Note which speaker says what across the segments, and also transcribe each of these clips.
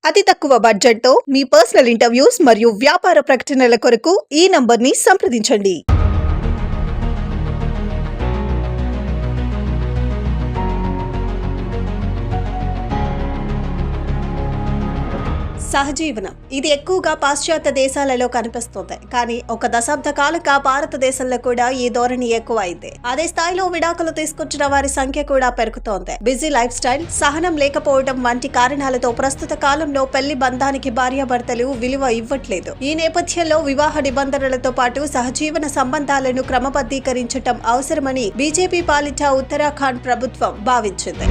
Speaker 1: అతి తక్కువ బడ్జెట్తో మీ పర్సనల్ ఇంటర్వ్యూస్ మరియు వ్యాపార ప్రకటనల కొరకు ఈ నంబర్ని సంప్రదించండి. సహజీవనం ఇది ఎక్కువగా పాశ్చాత్య దేశాలలో కనిపిస్తుంది. కానీ ఒక దశాబ్ద కాలంగా భారతదేశంలో కూడా ఈ ధోరణి ఎక్కువ అయింది. అదే స్థాయిలో విడాకులు తీసుకొచ్చిన వారి సంఖ్య కూడా పెరుగుతోంది. బిజీ లైఫ్ స్టైల్, సహనం లేకపోవడం వంటి కారణాలతో ప్రస్తుత కాలంలో పెళ్లి బంధానికి భార్యాభర్తలు విలువ ఇవ్వట్లేదు. ఈ నేపథ్యంలో వివాహ నిబంధనలతో పాటు సహజీవన సంబంధాలను క్రమబద్ధీకరించటం అవసరమని బీజేపీ పాలిత ఉత్తరాఖండ్ ప్రభుత్వం భావించింది.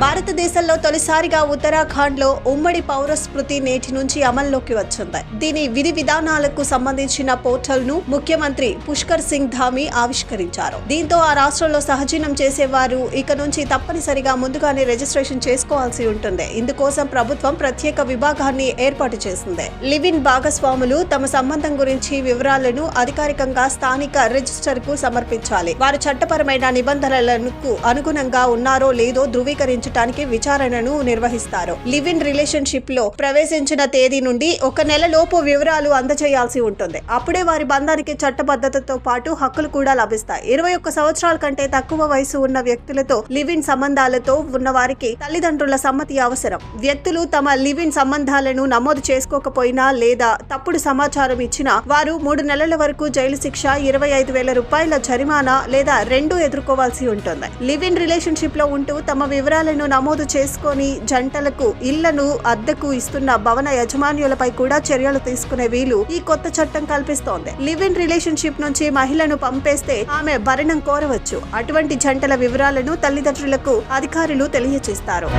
Speaker 1: భారతదేశంలో తొలిసారిగా ఉత్తరాఖండ్ లో ఉమ్మడి పౌర స్మృతి నేటి నుంచి అమల్లోకి వచ్చింది. దీని విధి విధానాలకు సంబంధించిన పోర్టల్ ను ముఖ్యమంత్రి పుష్కర్ సింగ్ ధామి ఆవిష్కరించారు. దీంతో ఆ రాష్ట్రంలో సహజీవనం చేసేవారు ఇక నుంచి తప్పనిసరిగా ముందుగానే రిజిస్ట్రేషన్ చేసుకోవాల్సి ఉంటుంది. ఇందుకోసం ప్రభుత్వం ప్రత్యేక విభాగాన్ని ఏర్పాటు చేసింది. లివ్ ఇన్ భాగస్వాములు తమ సంబంధం గురించి వివరాలను అధికారికంగా స్థానిక రిజిస్టర్ కు సమర్పించాలి. వారు చట్టపరమైన నిబంధనలకు అనుగుణంగా ఉన్నారో లేదో ధృవీకరించడానికి విచారణను నిర్వహిస్తారు. లివ్ ఇన్ రిలేషన్షిప్ లో ప్రవేశించిన తేదీ నుండి 1 నెల లోపు వివరాలు అందజేయాల్సి ఉంటుంది. అప్పుడే వారి బంధానికి చట్టబద్ధతతో పాటు హక్కులు కూడా లభిస్తాయి. 21 సంవత్సరాల కంటే తక్కువ వయసు ఉన్న వ్యక్తులతో లివ్ ఇన్ సంబంధాలతో ఉన్న వారికి తల్లిదండ్రుల సమ్మతి అవసరం. వ్యక్తులు తమ లివ్ ఇన్ సంబంధాలను నమోదు చేసుకోకపోయినా లేదా తప్పుడు సమాచారం ఇచ్చినా వారు 3 నెలల వరకు జైలు శిక్ష, 25,000 రూపాయల జరిమానా లేదా రెండూ ఎదుర్కోవాల్సి ఉంటుంది. లివ్ ఇన్ రిలేషన్షిప్ లో ఉంటూ తమ వివరాలను నమోదు చేసుకొని జంటలకు ఇళ్లను అద్దెకు ఇస్తున్న భవన యజమానులపై కూడా చర్యలు తీసుకునే వీలు ఈ కొత్త చట్టం కల్పిస్తోంది. లివ్ ఇన్ రిలేషన్షిప్ నుంచి మహిళను పంపేస్తే ఆమె భరణం కోరవచ్చు. అటువంటి జంటల వివరాలను తల్లిదండ్రులకు అధికారులు తెలియజేస్తారు.